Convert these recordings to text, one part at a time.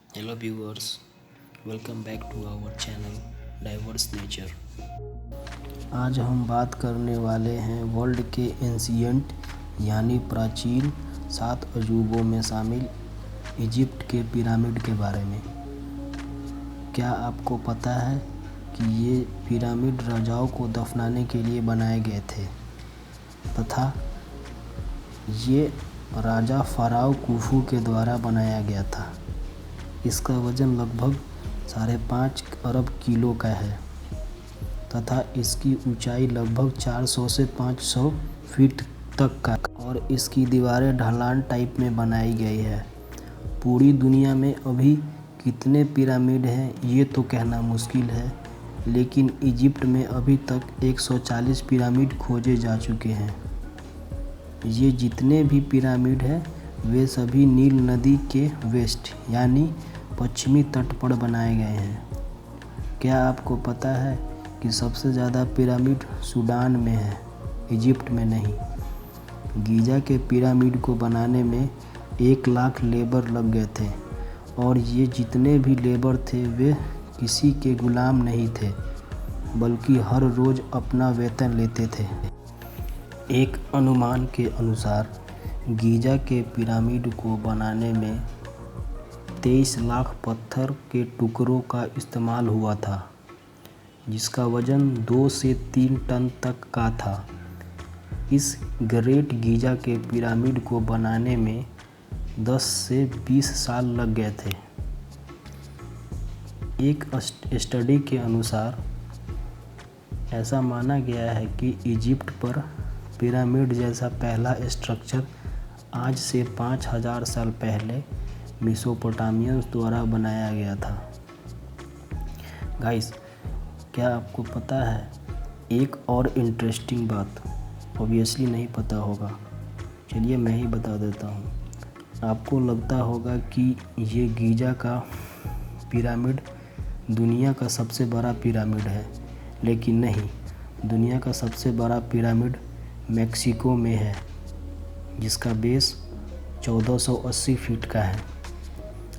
Hello viewers, welcome back to our channel Diverse Nature। आज हम बात करने वाले हैं वर्ल्ड के एंशियंट यानी प्राचीन 7 अजूबों में शामिल इजिप्ट के पिरामिड के बारे में। क्या आपको पता है कि ये पिरामिड राजाओं को दफनाने के लिए बनाए गए थे तथा ये राजा फ़ाराओ खुफू के द्वारा बनाया गया था। इसका वज़न लगभग 5.5 अरब किलो का है तथा इसकी ऊंचाई लगभग 400 से 500 फीट तक का और इसकी दीवारें ढलान टाइप में बनाई गई है। पूरी दुनिया में अभी कितने पिरामिड हैं ये तो कहना मुश्किल है, लेकिन इजिप्ट में अभी तक 140 पिरामिड खोजे जा चुके हैं। ये जितने भी पिरामिड हैं वे सभी नील नदी के वेस्ट यानी पश्चिमी तट पर बनाए गए हैं। क्या आपको पता है कि सबसे ज़्यादा पिरामिड सूडान में है, इजिप्ट में नहीं। गीज़ा के पिरामिड को बनाने में 1 लाख लेबर लग गए थे और ये जितने भी लेबर थे वे किसी के गुलाम नहीं थे, बल्कि हर रोज़ अपना वेतन लेते थे। एक अनुमान के अनुसार गीज़ा के पिरामिड को बनाने में 23 लाख पत्थर के टुकड़ों का इस्तेमाल हुआ था, जिसका वज़न 2 से 3 टन तक का था। इस ग्रेट गीज़ा के पिरामिड को बनाने में 10 से 20 साल लग गए थे। एक स्टडी के अनुसार ऐसा माना गया है कि इजिप्ट पर पिरामिड जैसा पहला स्ट्रक्चर आज से 5000 साल पहले मेसोपोटामियंस द्वारा बनाया गया था। गाइस, क्या आपको पता है एक और इंटरेस्टिंग बात? ऑब्वियसली नहीं पता होगा, चलिए मैं ही बता देता हूँ। आपको लगता होगा कि ये गीज़ा का पिरामिड दुनिया का सबसे बड़ा पिरामिड है, लेकिन नहीं। दुनिया का सबसे बड़ा पिरामिड मेक्सिको में है, जिसका बेस 1480 फीट का है।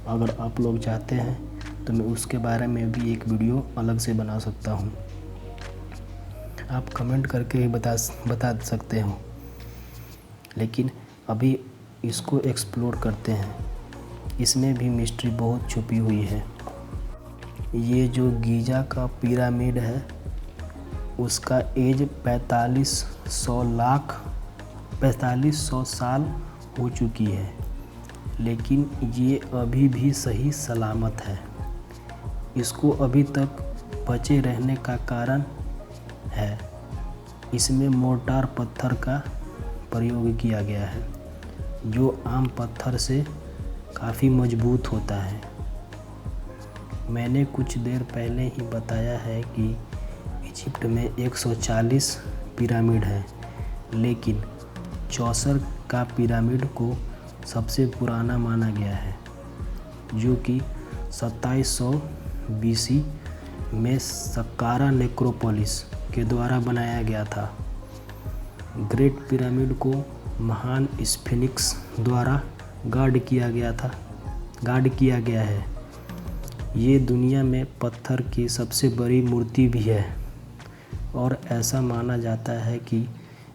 अगर आप लोग चाहते हैं तो मैं उसके बारे में भी एक वीडियो अलग से बना सकता हूँ। आप कमेंट करके ही बता सकते हो, लेकिन अभी इसको एक्सप्लोर करते हैं। इसमें भी मिस्ट्री बहुत छुपी हुई है। ये जो गीज़ा का पिरामिड है उसका एज 4500 साल हो चुकी है, लेकिन ये अभी भी सही सलामत है। इसको अभी तक बचे रहने का कारण है इसमें मोर्टार पत्थर का प्रयोग किया गया है, जो आम पत्थर से काफ़ी मजबूत होता है। मैंने कुछ देर पहले ही बताया है कि इजिप्ट में 140 पिरामिड हैं, लेकिन चौसर का पिरामिड को सबसे पुराना माना गया है, जो कि 2700 BC में सक्कारा नेक्रोपोलिस के द्वारा बनाया गया था। ग्रेट पिरामिड को महान स्फिनिक्स द्वारा गार्ड किया गया है। ये दुनिया में पत्थर की सबसे बड़ी मूर्ति भी है और ऐसा माना जाता है कि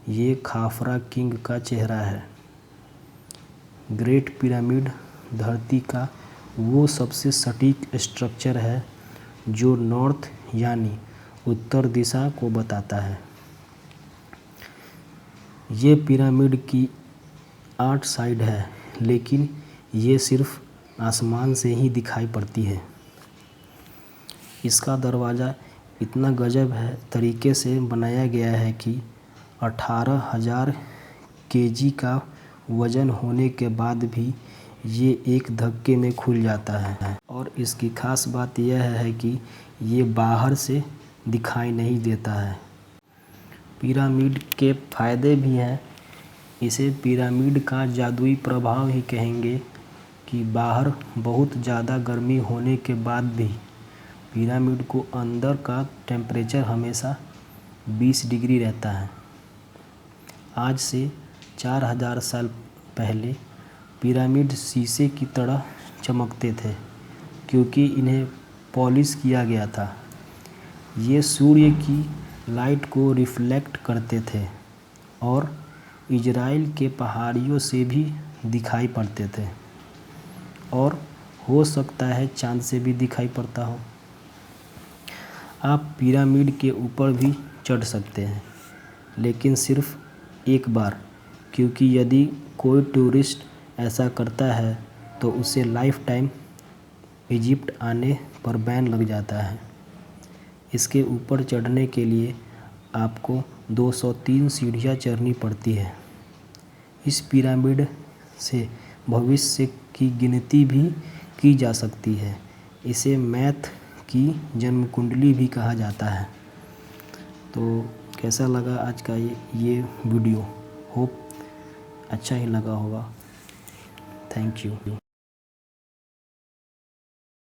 ये खाफरा किंग का चेहरा है। ग्रेट पिरामिड धरती का वो सबसे सटीक स्ट्रक्चर है जो नॉर्थ यानी उत्तर दिशा को बताता है। ये पिरामिड की 8 साइड है, लेकिन ये सिर्फ आसमान से ही दिखाई पड़ती है। इसका दरवाज़ा इतना गजब है तरीके से बनाया गया है कि 18,000 केजी का वज़न होने के बाद भी ये एक धक्के में खुल जाता है। और इसकी ख़ास बात यह है कि ये बाहर से दिखाई नहीं देता है। पिरामिड के फ़ायदे भी हैं। इसे पिरामिड का जादुई प्रभाव ही कहेंगे कि बाहर बहुत ज़्यादा गर्मी होने के बाद भी पिरामिड को अंदर का टेम्परेचर हमेशा 20 डिग्री रहता है। आज से 4000 साल पहले पिरामिड शीशे की तरह चमकते थे, क्योंकि इन्हें पॉलिश किया गया था। ये सूर्य की लाइट को रिफ्लेक्ट करते थे और इजराइल के पहाड़ियों से भी दिखाई पड़ते थे, और हो सकता है चाँद से भी दिखाई पड़ता हो। आप पिरामिड के ऊपर भी चढ़ सकते हैं, लेकिन सिर्फ एक बार, क्योंकि यदि कोई टूरिस्ट ऐसा करता है तो उसे लाइफ टाइम इजिप्ट आने पर बैन लग जाता है। इसके ऊपर चढ़ने के लिए आपको 203 सीढ़ियाँ चढ़नी पड़ती है। इस पिरामिड से भविष्य की गिनती भी की जा सकती है। इसे मैथ की जन्म कुंडली भी कहा जाता है। तो कैसा लगा आज का ये वीडियो? होप अच्छा ही लगा होगा। Thank you.